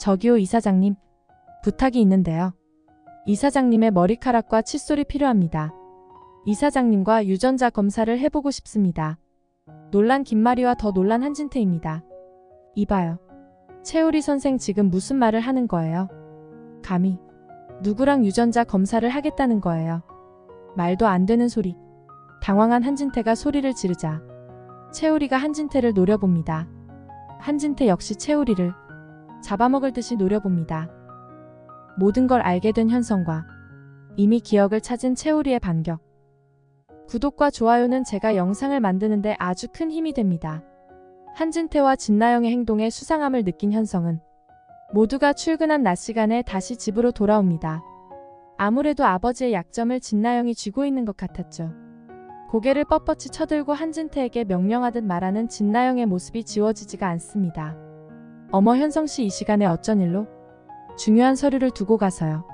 저기요 이사장님. 부탁이 있는데요. 이사장님의 머리카락과 칫솔이 필요합니다. 이사장님과 유전자 검사를 해보고 싶습니다. 놀란 김마리와 더 놀란 한진태입니다. 이봐요. 채우리 선생 지금 무슨 말을 하는 거예요? 감히 누구랑 유전자 검사를 하겠다는 거예요? 말도 안 되는 소리. 당황한 한진태가 소리를 지르자 채우리가 한진태를 노려봅니다. 한진태 역시 채우리를 잡아먹을 듯이 노려봅니다. 모든 걸 알게 된 현성과 이미 기억을 찾은 채우리의 반격. 구독과 좋아요는 제가 영상을 만드는데 아주 큰 힘이 됩니다. 한진태와 진나영의 행동에 수상함을 느낀 현성은 모두가 출근한 낮 시간에 다시 집으로 돌아옵니다. 아무래도 아버지의 약점을 진나영이 쥐고 있는 것 같았죠. 고개를 뻣뻣이 쳐들고 한진태에게 명령하듯 말하는 진나영의 모습이 지워지지가 않습니다. 어머 현성씨 이 시간에 어쩐 일로? 중요한 서류를 두고 가서요.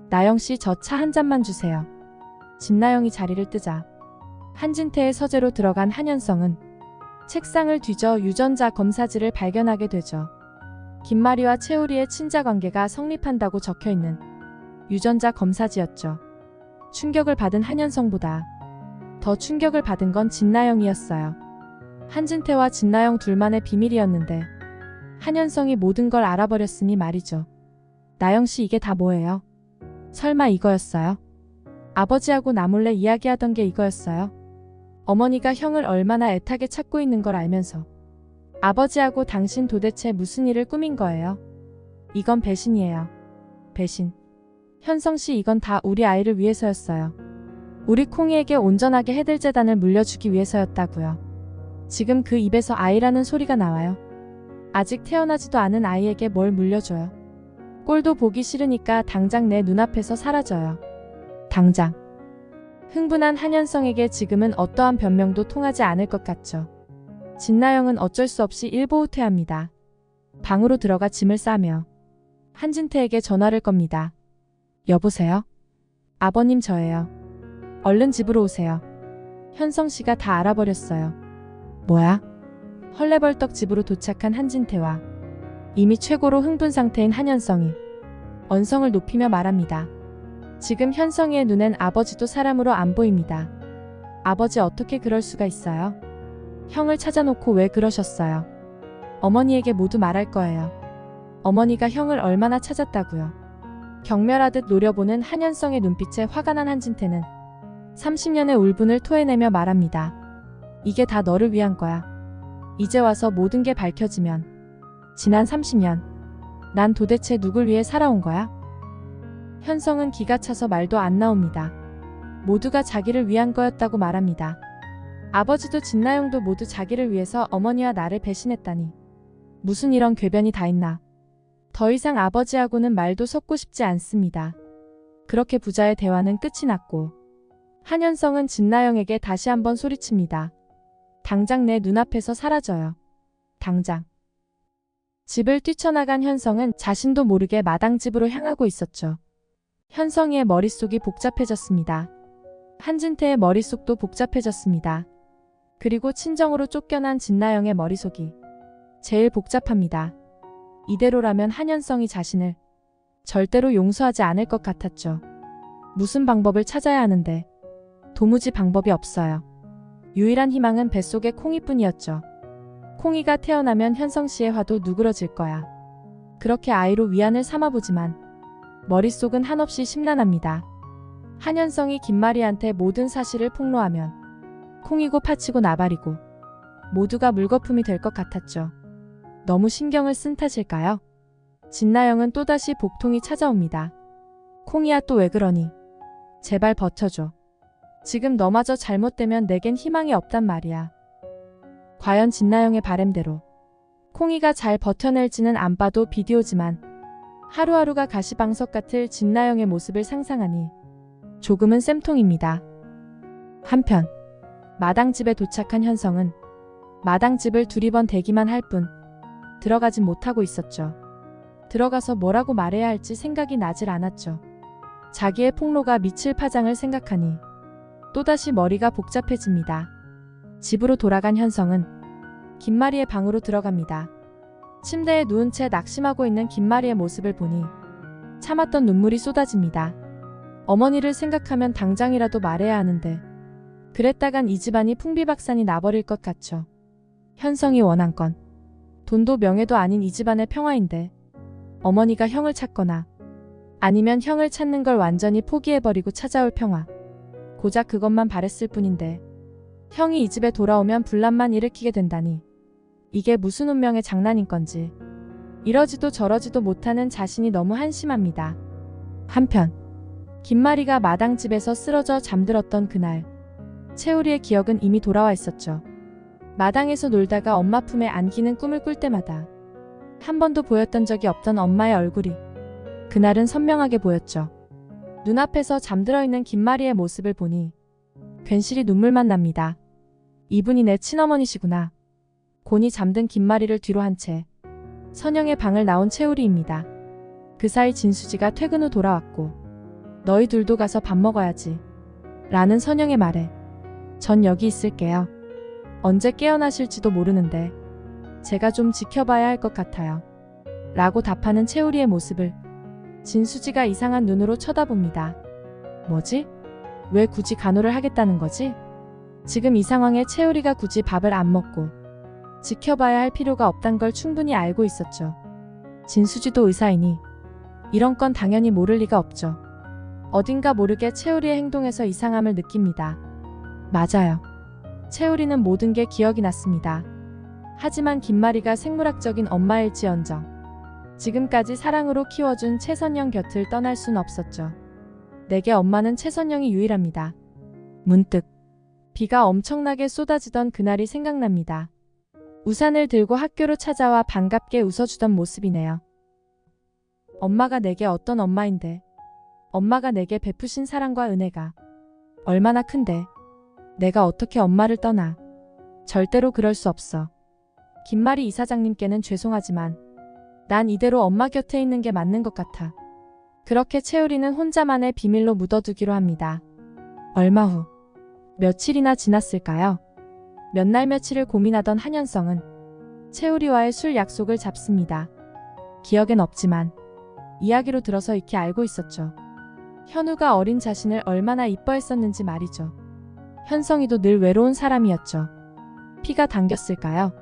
나영씨 저 차 한 잔만 주세요. 진나영이 자리를 뜨자 한진태의 서재로 들어간 한현성은 책상을 뒤져 유전자 검사지를 발견하게 되죠. 김마리와 채우리의 친자관계가 성립한다고 적혀있는 유전자 검사지였죠. 충격을 받은 한현성보다 더 충격을 받은 건 진나영이었어요. 한진태와 진나영 둘만의 비밀이었는데 한현성이 모든 걸 알아버렸으니 말이죠. 나영씨 이게 다 뭐예요? 설마 이거였어요? 아버지하고 나 몰래 이야기하던 게 이거였어요? 어머니가 형을 얼마나 애타게 찾고 있는 걸 알면서 아버지하고 당신 도대체 무슨 일을 꾸민 거예요? 이건 배신이에요. 배신. 현성씨 이건 다 우리 아이를 위해서였어요. 우리 콩이에게 온전하게 해들재단을 물려주기 위해서였다고요. 지금 그 입에서 아이라는 소리가 나와요. 아직 태어나지도 않은 아이에게 뭘 물려줘요. 꼴도 보기 싫으니까 당장 내 눈앞에서 사라져요. 당장. 흥분한 한현성에게 지금은 어떠한 변명도 통하지 않을 것 같죠. 진나영은 어쩔 수 없이 일보후퇴합니다. 방으로 들어가 짐을 싸며 한진태에게 전화를 겁니다. 여보세요? 아버님 저예요. 얼른 집으로 오세요. 현성씨가 다 알아버렸어요. 뭐야? 헐레벌떡 집으로 도착한 한진태와 이미 최고로 흥분 상태인 한현성이 언성을 높이며 말합니다. 지금 현성이의 눈엔 아버지도 사람으로 안 보입니다. 아버지 어떻게 그럴 수가 있어요? 형을 찾아놓고 왜 그러셨어요? 어머니에게 모두 말할 거예요. 어머니가 형을 얼마나 찾았다고요. 경멸하듯 노려보는 한현성의 눈빛에 화가 난 한진태는 30년의 울분을 토해내며 말합니다. 이게 다 너를 위한 거야. 이제 와서 모든 게 밝혀지면 지난 30년 난 도대체 누굴 위해 살아온 거야? 현성은 기가 차서 말도 안 나옵니다. 모두가 자기를 위한 거였다고 말합니다. 아버지도 진나영도 모두 자기를 위해서 어머니와 나를 배신했다니. 무슨 이런 궤변이 다 있나. 더 이상 아버지하고는 말도 섞고 싶지 않습니다. 그렇게 부자의 대화는 끝이 났고 한현성은 진나영에게 다시 한번 소리칩니다. 당장 내 눈앞에서 사라져요. 당장. 집을 뛰쳐나간 현성은 자신도 모르게 마당집으로 향하고 있었죠. 현성이의 머릿속이 복잡해졌습니다. 한진태의 머릿속도 복잡해졌습니다. 그리고 친정으로 쫓겨난 진나영의 머릿속이 제일 복잡합니다. 이대로라면 한현성이 자신을 절대로 용서하지 않을 것 같았죠. 무슨 방법을 찾아야 하는데 도무지 방법이 없어요. 유일한 희망은 뱃속의 콩이뿐이었죠. 콩이가 태어나면 현성씨의 화도 누그러질 거야. 그렇게 아이로 위안을 삼아보지만 머릿속은 한없이 심란합니다. 한현성이 김마리한테 모든 사실을 폭로하면 콩이고 파치고 나발이고 모두가 물거품이 될 것 같았죠. 너무 신경을 쓴 탓일까요? 진나영은 또다시 복통이 찾아옵니다. 콩이야 또 왜 그러니? 제발 버텨줘. 지금 너마저 잘못되면 내겐 희망이 없단 말이야. 과연 진나영의 바램대로 콩이가 잘 버텨낼지는 안 봐도 비디오지만 하루하루가 가시방석 같을 진나영의 모습을 상상하니 조금은 쌤통입니다. 한편 마당집에 도착한 현성은 마당집을 두리번 대기만 할 뿐 들어가진 못하고 있었죠. 들어가서 뭐라고 말해야 할지 생각이 나질 않았죠. 자기의 폭로가 미칠 파장을 생각하니 또다시 머리가 복잡해집니다. 집으로 돌아간 현성은 김마리의 방으로 들어갑니다. 침대에 누운 채 낙심하고 있는 김마리의 모습을 보니 참았던 눈물이 쏟아집니다. 어머니를 생각하면 당장이라도 말해야 하는데 그랬다간 이 집안이 풍비박산이 나버릴 것 같죠. 현성이 원한 건 돈도 명예도 아닌 이 집안의 평화인데 어머니가 형을 찾거나 아니면 형을 찾는 걸 완전히 포기해버리고 찾아올 평화. 고작 그것만 바랬을 뿐인데 형이 이 집에 돌아오면 분란만 일으키게 된다니 이게 무슨 운명의 장난인 건지 이러지도 저러지도 못하는 자신이 너무 한심합니다. 한편 김마리가 마당집에서 쓰러져 잠들었던 그날 채우리의 기억은 이미 돌아와 있었죠. 마당에서 놀다가 엄마 품에 안기는 꿈을 꿀 때마다 한 번도 보였던 적이 없던 엄마의 얼굴이 그날은 선명하게 보였죠. 눈앞에서 잠들어 있는 김마리의 모습을 보니 괜시리 눈물만 납니다. 이분이 내 친어머니시구나. 곤히 잠든 김마리를 뒤로 한 채 선영의 방을 나온 채우리입니다. 그 사이 진수지가 퇴근 후 돌아왔고 너희 둘도 가서 밥 먹어야지 라는 선영의 말에 전 여기 있을게요. 언제 깨어나실지도 모르는데 제가 좀 지켜봐야 할 것 같아요. 라고 답하는 채우리의 모습을 진수지가 이상한 눈으로 쳐다봅니다. 뭐지? 왜 굳이 간호를 하겠다는 거지? 지금 이 상황에 채우리가 굳이 밥을 안 먹고 지켜봐야 할 필요가 없단 걸 충분히 알고 있었죠. 진수지도 의사이니 이런 건 당연히 모를 리가 없죠. 어딘가 모르게 채우리의 행동에서 이상함을 느낍니다. 맞아요. 채우리는 모든 게 기억이 났습니다. 하지만 김마리가 생물학적인 엄마일지언정 지금까지 사랑으로 키워준 최선영 곁을 떠날 순 없었죠. 내게 엄마는 최선영이 유일합니다. 문득 비가 엄청나게 쏟아지던 그날이 생각납니다. 우산을 들고 학교로 찾아와 반갑게 웃어주던 모습이네요. 엄마가 내게 어떤 엄마인데 엄마가 내게 베푸신 사랑과 은혜가 얼마나 큰데 내가 어떻게 엄마를 떠나. 절대로 그럴 수 없어. 김마리 이사장님께는 죄송하지만 난 이대로 엄마 곁에 있는 게 맞는 것 같아. 그렇게 채우리는 혼자만의 비밀로 묻어두기로 합니다. 얼마 후 며칠이나 지났을까요? 몇 날 며칠을 고민하던 한현성은 채우리와의 술 약속을 잡습니다. 기억엔 없지만 이야기로 들어서 익히 알고 있었죠. 현우가 어린 자신을 얼마나 이뻐했었는지 말이죠. 현성이도 늘 외로운 사람이었죠. 피가 당겼을까요?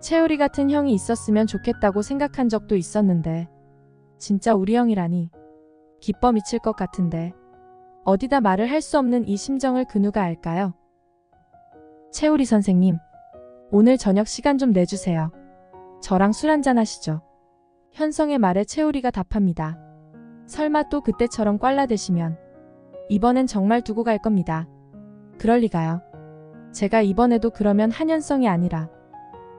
채우리 같은 형이 있었으면 좋겠다고 생각한 적도 있었는데 진짜 우리 형이라니 기뻐 미칠 것 같은데 어디다 말을 할 수 없는 이 심정을 그 누가 알까요? 채우리 선생님, 오늘 저녁 시간 좀 내주세요. 저랑 술 한잔 하시죠. 현성의 말에 채우리가 답합니다. 설마 또 그때처럼 꽐라대시면 이번엔 정말 두고 갈 겁니다. 그럴 리가요. 제가 이번에도 그러면 한현성이 아니라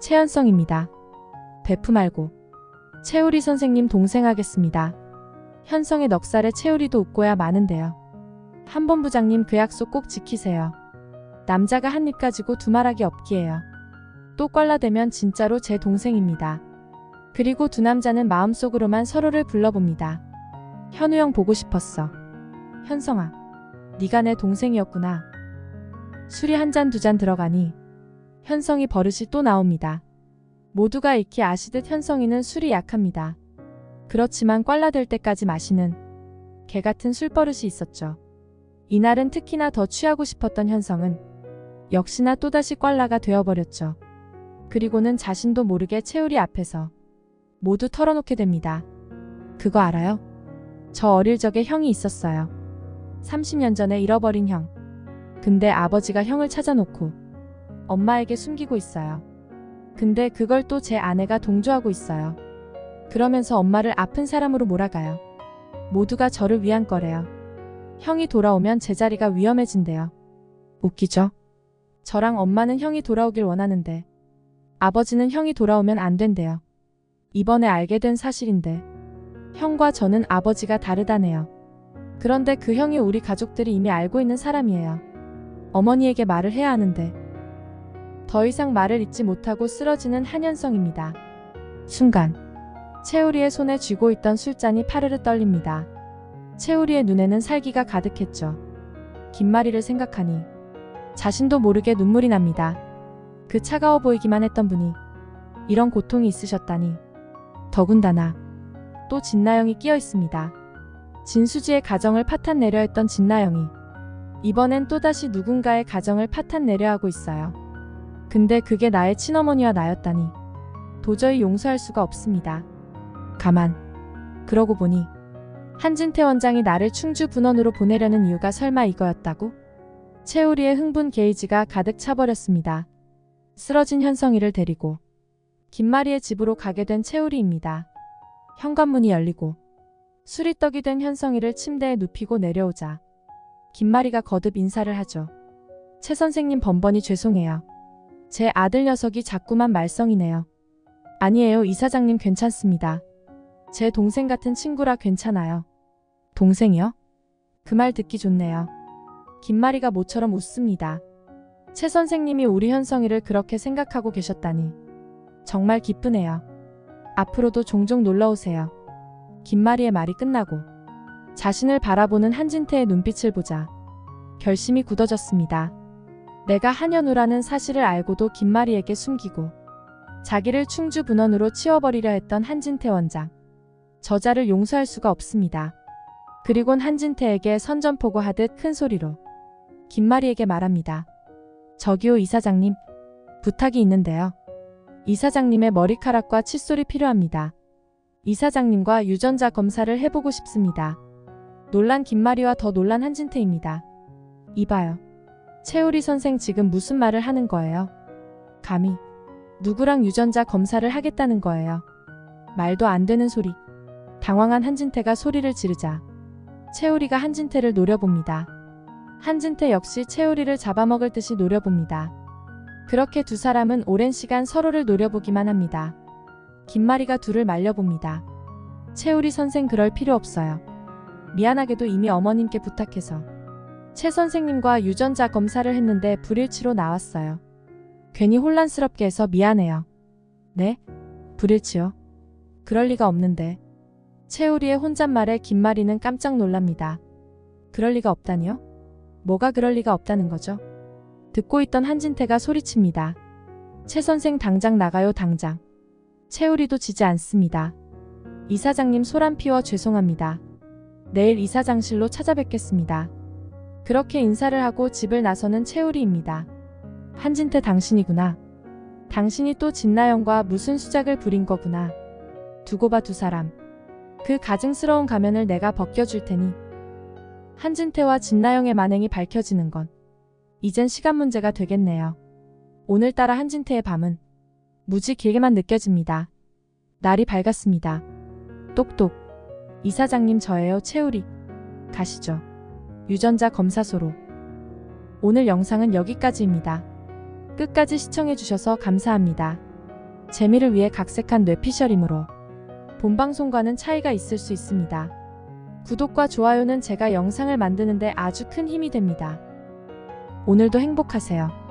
최현성입니다. 베프 말고 채우리 선생님 동생 하겠습니다. 현성의 넉살에 채우리도 웃고야 마는데요. 한번 부장님 그 약속 꼭 지키세요. 남자가 한 입 가지고 두말하기 없기에요. 또 꽐라대면 진짜로 제 동생입니다. 그리고 두 남자는 마음속으로만 서로를 불러봅니다. 현우 형 보고 싶었어. 현성아, 네가 내 동생이었구나. 술이 한 잔 두 잔 들어가니 현성이 버릇이 또 나옵니다. 모두가 익히 아시듯 현성이는 술이 약합니다. 그렇지만 꽐라될 때까지 마시는 개같은 술버릇이 있었죠. 이날은 특히나 더 취하고 싶었던 현성은 역시나 또다시 꽐라가 되어버렸죠. 그리고는 자신도 모르게 채우리 앞에서 모두 털어놓게 됩니다. 그거 알아요? 저 어릴 적에 형이 있었어요. 30년 전에 잃어버린 형. 근데 아버지가 형을 찾아놓고 엄마에게 숨기고 있어요. 근데 그걸 또 제 아내가 동조하고 있어요. 그러면서 엄마를 아픈 사람으로 몰아가요. 모두가 저를 위한 거래요. 형이 돌아오면 제 자리가 위험해진대요. 웃기죠? 저랑 엄마는 형이 돌아오길 원하는데 아버지는 형이 돌아오면 안 된대요. 이번에 알게 된 사실인데 형과 저는 아버지가 다르다네요. 그런데 그 형이 우리 가족들이 이미 알고 있는 사람이에요. 어머니에게 말을 해야 하는데 더 이상 말을 잇지 못하고 쓰러지는 한현성입니다. 순간 채우리의 손에 쥐고 있던 술잔이 파르르 떨립니다. 채우리의 눈에는 살기가 가득했죠. 김마리를 생각하니 자신도 모르게 눈물이 납니다. 그 차가워 보이기만 했던 분이 이런 고통이 있으셨다니 더군다나 또 진나영이 끼어 있습니다. 진수지의 가정을 파탄내려 했던 진나영이 이번엔 또다시 누군가의 가정을 파탄내려 하고 있어요. 근데 그게 나의 친어머니와 나였다니 도저히 용서할 수가 없습니다. 가만 그러고 보니 한진태 원장이 나를 충주 분원으로 보내려는 이유가 설마 이거였다고? 채우리의 흥분 게이지가 가득 차버렸습니다. 쓰러진 현성이를 데리고 김마리의 집으로 가게 된 채우리입니다. 현관문이 열리고 술이 떡이 된 현성이를 침대에 눕히고 내려오자 김마리가 거듭 인사를 하죠. 최 선생님 번번이 죄송해요. 제 아들 녀석이 자꾸만 말썽이네요. 아니에요 이사장님 괜찮습니다. 제 동생 같은 친구라 괜찮아요. 동생이요? 그 말 듣기 좋네요. 김마리가 모처럼 웃습니다. 최 선생님이 우리 현성이를 그렇게 생각하고 계셨다니 정말 기쁘네요. 앞으로도 종종 놀러오세요. 김마리의 말이 끝나고 자신을 바라보는 한진태의 눈빛을 보자 결심이 굳어졌습니다. 내가 한현우라는 사실을 알고도 김마리에게 숨기고 자기를 충주 분원으로 치워버리려 했던 한진태 원장. 저자를 용서할 수가 없습니다. 그리곤 한진태에게 선전포고하듯 큰 소리로 김마리에게 말합니다. 저기요 이사장님, 부탁이 있는데요. 이사장님의 머리카락과 칫솔이 필요합니다. 이사장님과 유전자 검사를 해보고 싶습니다. 놀란 김마리와 더 놀란 한진태입니다. 이봐요. 채우리 선생 지금 무슨 말을 하는 거예요? 감히 누구랑 유전자 검사를 하겠다는 거예요? 말도 안 되는 소리. 당황한 한진태가 소리를 지르자 채우리가 한진태를 노려봅니다. 한진태 역시 채우리를 잡아먹을 듯이 노려봅니다. 그렇게 두 사람은 오랜 시간 서로를 노려보기만 합니다. 김마리가 둘을 말려봅니다. 채우리 선생 그럴 필요 없어요. 미안하게도 이미 어머님께 부탁해서 최 선생님과 유전자 검사를 했는데 불일치로 나왔어요. 괜히 혼란스럽게 해서 미안해요. 네? 불일치요? 그럴 리가 없는데. 채우리의 혼잣말에 김마리는 깜짝 놀랍니다. 그럴 리가 없다니요? 뭐가 그럴 리가 없다는 거죠? 듣고 있던 한진태가 소리칩니다. 최 선생 당장 나가요 당장. 채우리도 지지 않습니다. 이사장님 소란 피워 죄송합니다. 내일 이사장실로 찾아뵙겠습니다. 그렇게 인사를 하고 집을 나서는 채우리입니다. 한진태 당신이구나. 당신이 또 진나영과 무슨 수작을 부린 거구나. 두고 봐 두 사람. 그 가증스러운 가면을 내가 벗겨줄 테니. 한진태와 진나영의 만행이 밝혀지는 건 이젠 시간 문제가 되겠네요. 오늘따라 한진태의 밤은 무지 길게만 느껴집니다. 날이 밝았습니다. 똑똑. 이사장님 저예요 채우리. 가시죠. 유전자 검사소로. 오늘 영상은 여기까지입니다. 끝까지 시청해주셔서 감사합니다. 재미를 위해 각색한 뇌피셜이므로 본방송과는 차이가 있을 수 있습니다. 구독과 좋아요는 제가 영상을 만드는데 아주 큰 힘이 됩니다. 오늘도 행복하세요.